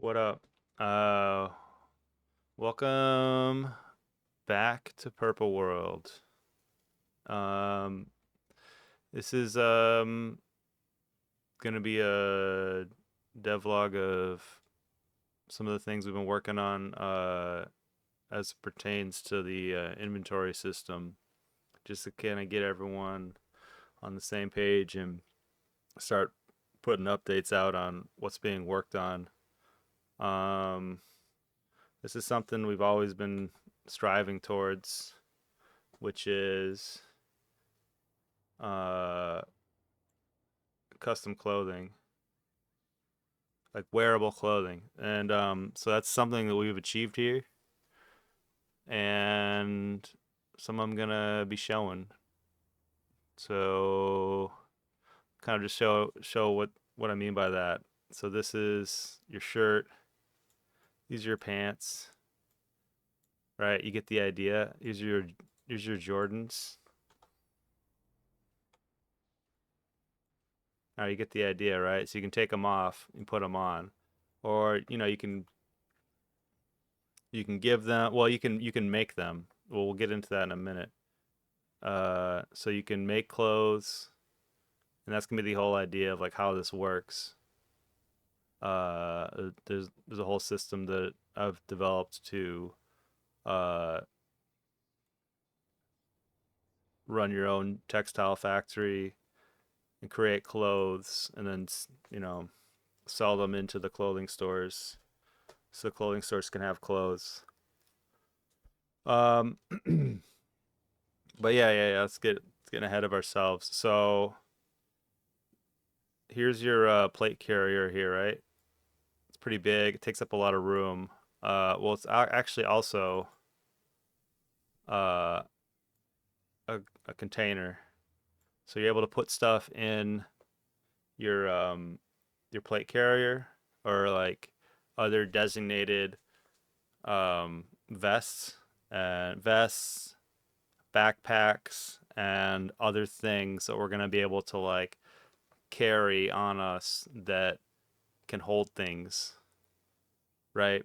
What up? Uh, Welcome back to Purple World. Um, this is gonna be a devlog of some of the things we've been working on as it pertains to the inventory system, just to kind of get everyone on the same page and start putting updates out on what's being worked on. Um, this is something we've always been striving towards, which is uh, custom clothing, like wearable clothing. And so that's something that we've achieved here, and some I'm gonna be showing. So kind of just show what I mean by that. So this is your shirt. These are your pants, right? You get the idea. These are your Jordans. All right, you get the idea, right? So you can take them off and put them on, or you can give them. Well, you can make them. Well, we'll get into that in a minute. So you can make clothes, and that's gonna be the whole idea of like how this works. There's a whole system that I've developed to uh, run your own textile factory and create clothes, and then sell them into the clothing stores, so clothing stores can have clothes. Um, but yeah. Let's get ahead of ourselves. So here's your plate carrier here, right? It's pretty big. It takes up a lot of room. Well, it's actually also uh, a container, so you're able to put stuff in your um, your plate carrier or like other designated vests and backpacks, and other things that we're gonna be able to like carry on us that can hold things, right?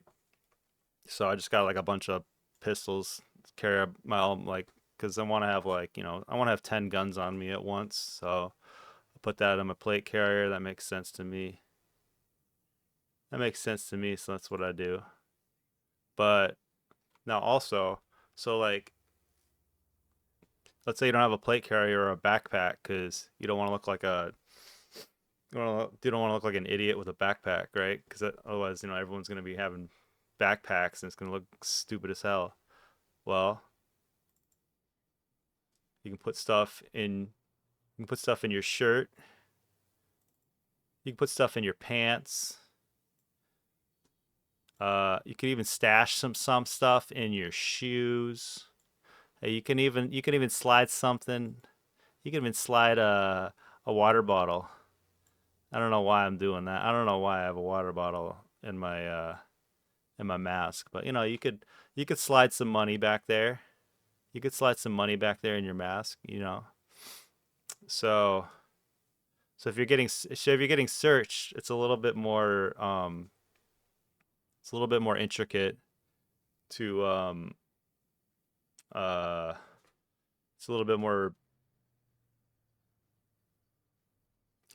So I just got like a bunch of pistols to carry my own, like, because I want to have like, I want to have 10 guns on me at once. So I put that in my plate carrier. That makes sense to me. That makes sense to me. So that's what I do. But now also, so like, let's say you don't have a plate carrier or a backpack because you don't want to look like you don't want to look like an idiot with a backpack, right? Because otherwise, everyone's going to be having backpacks and it's going to look stupid as hell. Well, you can put stuff in you can put stuff in your shirt. You can put stuff in your pants. You can even stash some stuff in your shoes. You can even slide something. You can even slide a water bottle. I don't know why I'm doing that. I don't know why I have a water bottle in my mask, but you could slide some money back there. You could slide some money back there in your mask. So if you're getting searched, it's a little bit more intricate to uh it's a little bit more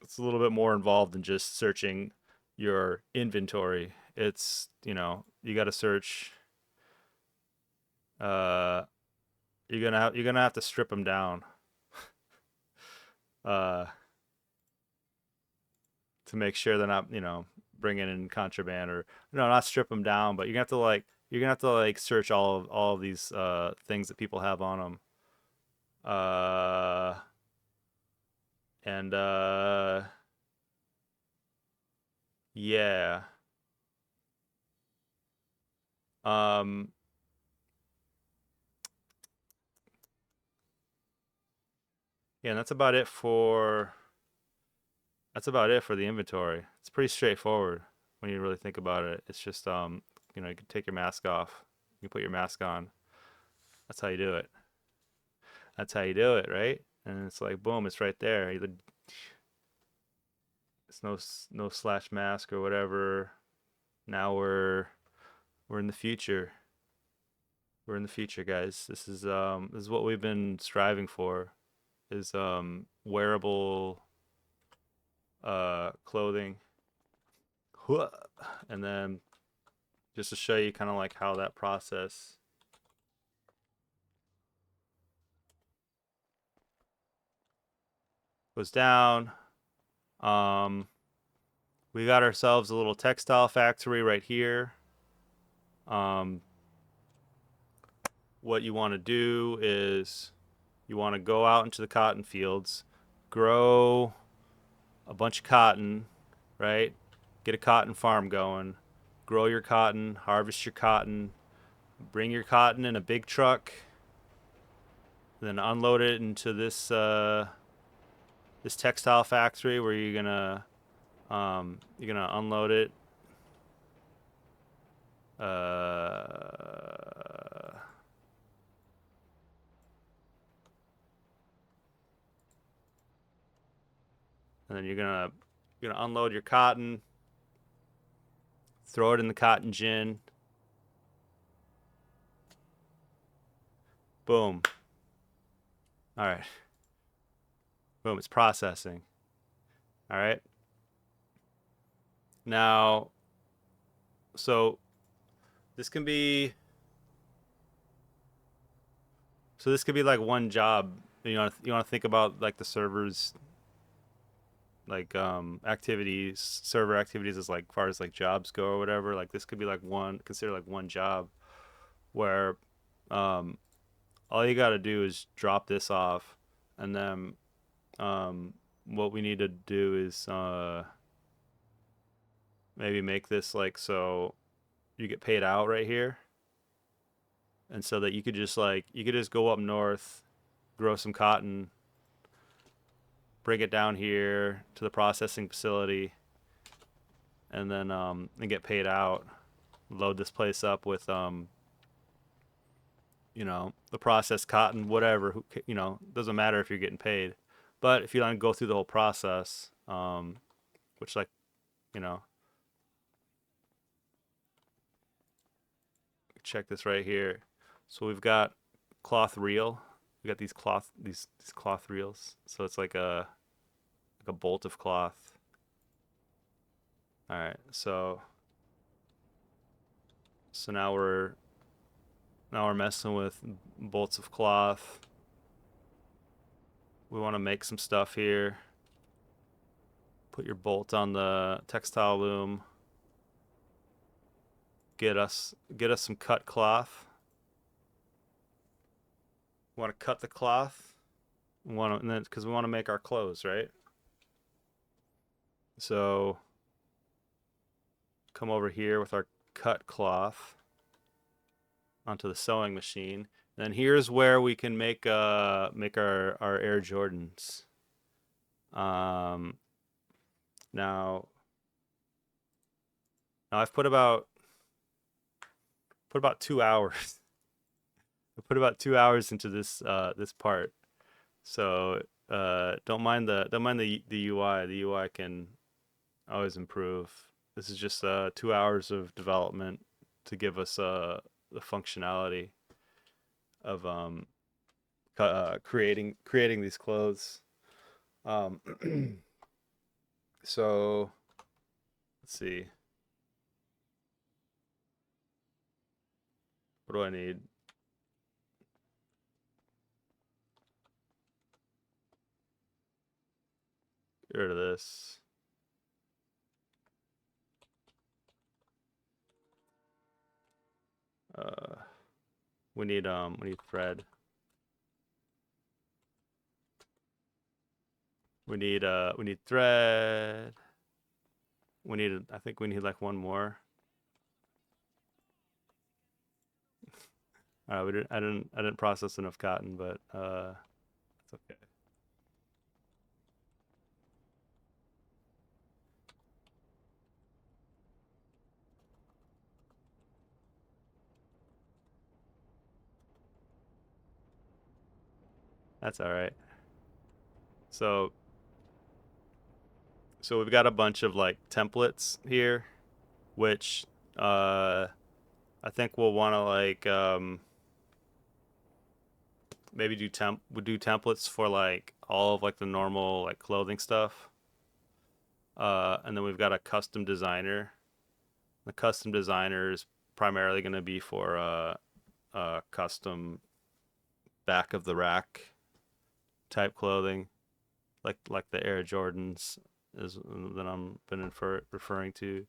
it's a little bit more involved than just searching your inventory. It's, you got to search uh you're gonna have to strip them down uh to make sure they're not, bringing in contraband, or no, not strip them down, but you're gonna have to like search all of these things that people have on them. Uh and Yeah. Um, yeah, and that's about it for the inventory. It's pretty straightforward when you really think about it. It's just you can take your mask off, you can put your mask on. That's how you do it. That's how you do it, right? And it's like boom, it's right there. It's no slash mask or whatever. Now we're in the future. We're in the future, guys. This is what we've been striving for is wearable clothing. And then just to show you kind of like how that process goes down. We got ourselves a little textile factory right here. Um, what you want to do is you want to go out into the cotton fields, grow a bunch of cotton, right? Get a cotton farm going, grow your cotton, harvest your cotton, bring your cotton in a big truck, then unload it into this textile factory where you're gonna unload it. Uh, and then you're gonna unload your cotton, throw it in the cotton gin. Boom. All right. Boom. It's processing. All right. Now, so this can be this could be like one job. You want to think about like the servers like activities, server activities as like far as like jobs go or whatever. Like this could be like one consider like one job where um all you got to do is drop this off, and then what we need to do is maybe make this like so you get paid out right here, and so that you could just go up north, grow some cotton, bring it down here to the processing facility, and get paid out. Load this place up with the processed cotton, whatever. Doesn't matter if you're getting paid, but if you don't go through the whole process, which like you know, check this right here. So we've got cloth reel. We got these cloth reels. So it's like a bolt of cloth. All right. So now we're messing with bolts of cloth. We want to make some stuff here. Put your bolt on the textile loom. Get us some cut cloth. We want to cut the cloth. And then because we want to make our clothes, right? So come over here with our cut cloth onto the sewing machine. And then here's where we can make our Air Jordans. Um, now now I've put about 2 hours. I put about 2 hours into this part. So don't mind the UI. The UI can always improve. This is just 2 hours of development to give us the functionality of creating these clothes. Um, so let's see. What do I need? Get rid of this. Uh, we need thread. We need thread. I think we need like one more. I didn't process enough cotton, but it's okay. That's all right. So so we've got a bunch of like templates here, which I think we'll want to like maybe do templates for like all of like the normal like clothing stuff. And then we've got a custom designer. The custom designer is primarily going to be for custom back of the rack type clothing, like the Air Jordans is that I'm been referring to.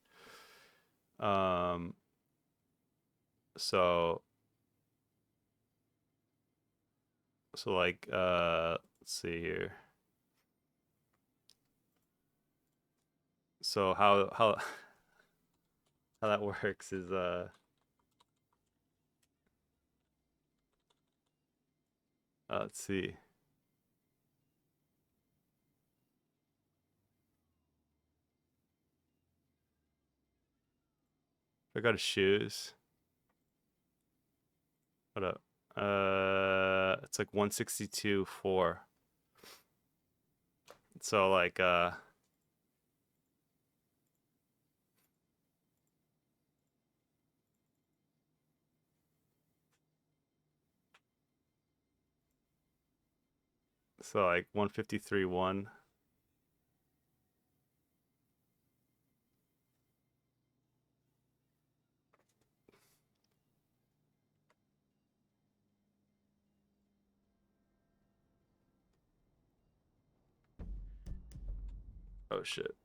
Um, so like let's see here. So how that works is let's see. I got his shoes. What up? It's like 162.4. So like so like 153.1. Oh shit.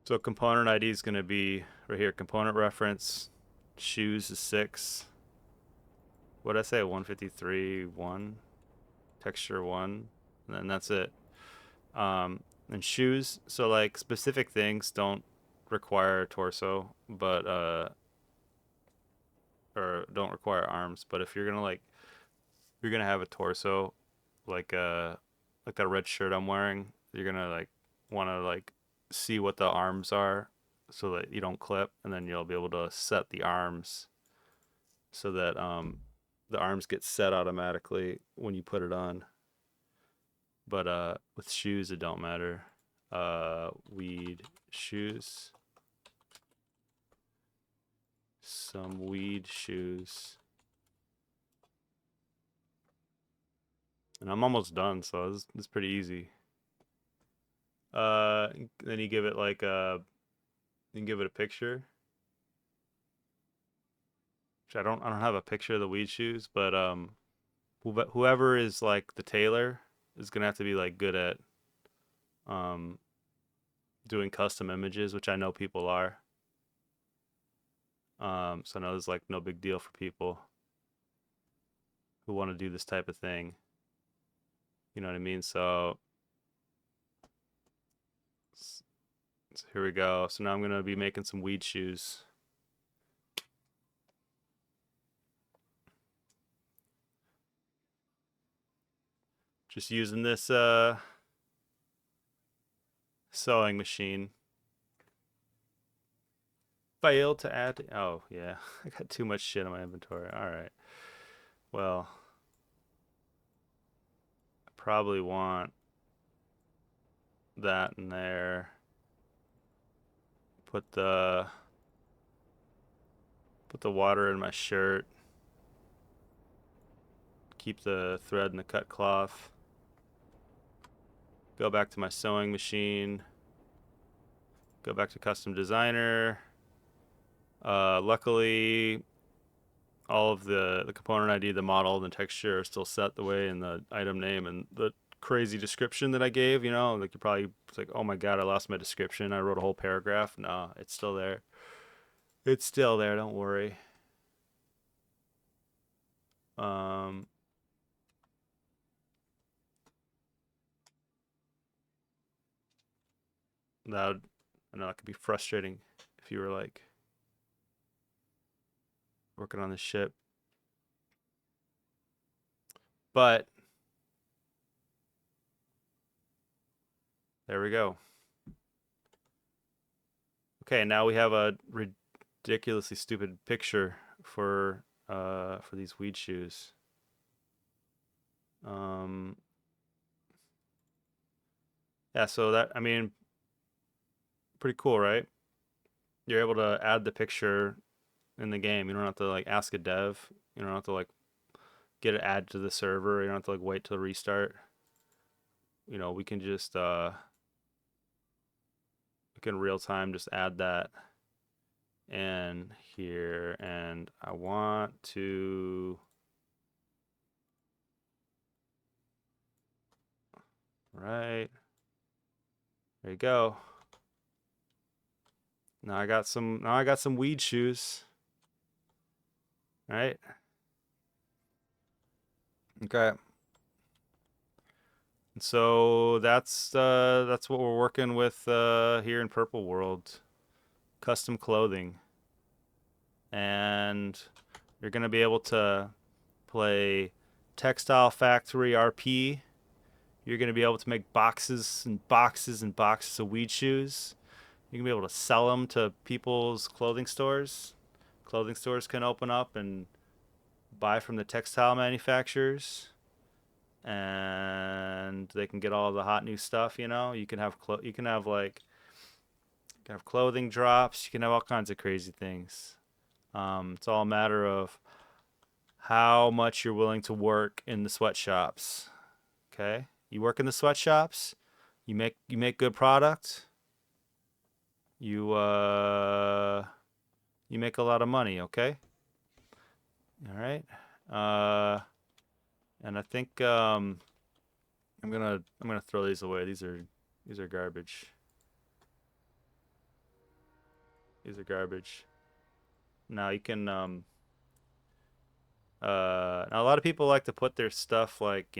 So component ID is going to be right here. Component reference. Shoes is 6. What did I say? 153.1. Texture 1. And then that's it. And shoes. So like specific things don't require torso, but or don't require arms. But if you're gonna like, you're gonna have a torso, like like that red shirt I'm wearing. You're gonna like want to like see what the arms are, so that you don't clip, and then you'll be able to set the arms so that the arms get set automatically when you put it on. But with shoes it don't matter. Weed shoes. Some weed shoes. And I'm almost done, so this is pretty easy. Then you give it like you can give it a picture. Which I don't have a picture of the weed shoes, but whoever is like the tailor is gonna have to be like good at um doing custom images, which I know people are. So I know it's like no big deal for people who want to do this type of thing. You know what I mean? So here we go. So now I'm gonna be making some weed shoes. Just using this sewing machine. Failed to add. Oh yeah, I got too much shit in my inventory. All right. Well, I probably want that in there. Put the water in my shirt. Keep the thread in the cut cloth. Go back to my sewing machine. Go back to custom designer. Luckily, all of the component ID, the model, and the texture are still set the way in the item name and the crazy description that I gave. You know, like you probably it's like, oh my god, I lost my description. I wrote a whole paragraph. No, it's still there. It's still there. Don't worry. Um, that I know that could be frustrating if you were like working on this ship, but there we go. Okay, now we have a ridiculously stupid picture for these weed shoes. Um, yeah, so that, I mean, pretty cool, right? You're able to add the picture in the game. You don't have to like ask a dev. You don't have to like get it added to the server. You don't have to like wait till restart. We can just we can real time just add that in here, and I want to, right, there you go. Now I got some weed shoes, right? Okay. So that's what we're working with here in Purple World, custom clothing. And you're going to be able to play Textile Factory RP. You're going to be able to make boxes and boxes and boxes of weed shoes. You can be able to sell them to people's clothing stores. Clothing stores can open up and buy from the textile manufacturers, and they can get all the hot new stuff. You can have clothing drops. You can have all kinds of crazy things. It's all a matter of how much you're willing to work in the sweatshops. Okay, you work in the sweatshops. You make good product. You make a lot of money. Okay, all right. Uh, and I think I'm gonna throw these away. These are garbage. These are garbage. Now you can now a lot of people like to put their stuff like,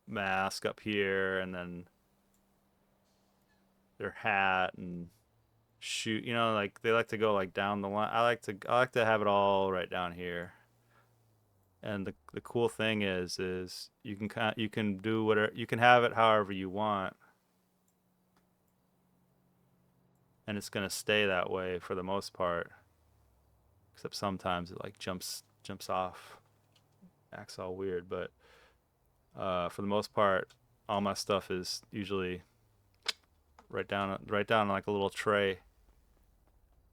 mask up here, and then their hat and shoot, like they like to go like down the line. I like to have it all right down here. And the cool thing is you can do whatever, you can have it however you want, and it's gonna stay that way for the most part. Except sometimes it like jumps off, acts all weird. But for the most part, all my stuff is usually right down like a little tray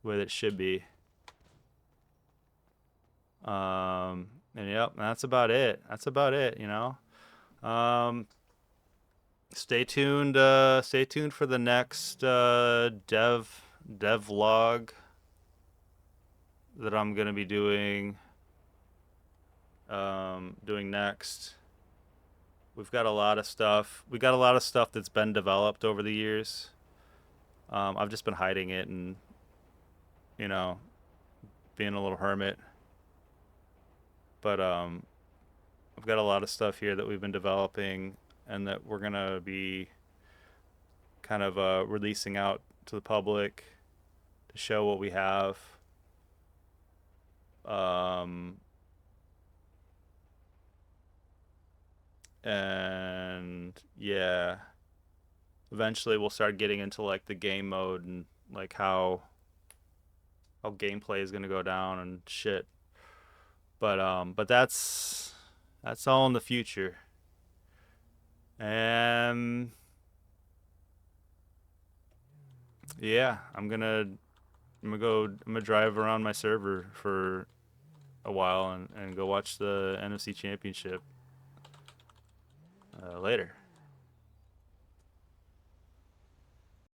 where it should be. And yep, that's about it. That's about it. Um, stay tuned for the next devlog that I'm gonna be doing next. We've got a lot of stuff. We got a lot of stuff that's been developed over the years. I've just been hiding it and you know being a little hermit. But I've got a lot of stuff here that we've been developing and that we're gonna be kind of releasing out to the public to show what we have. Um, and yeah, eventually we'll start getting into like the game mode and like how gameplay is gonna go down and shit. But that's all in the future. And yeah, I'm gonna drive around my server for a while and go watch the NFC Championship later.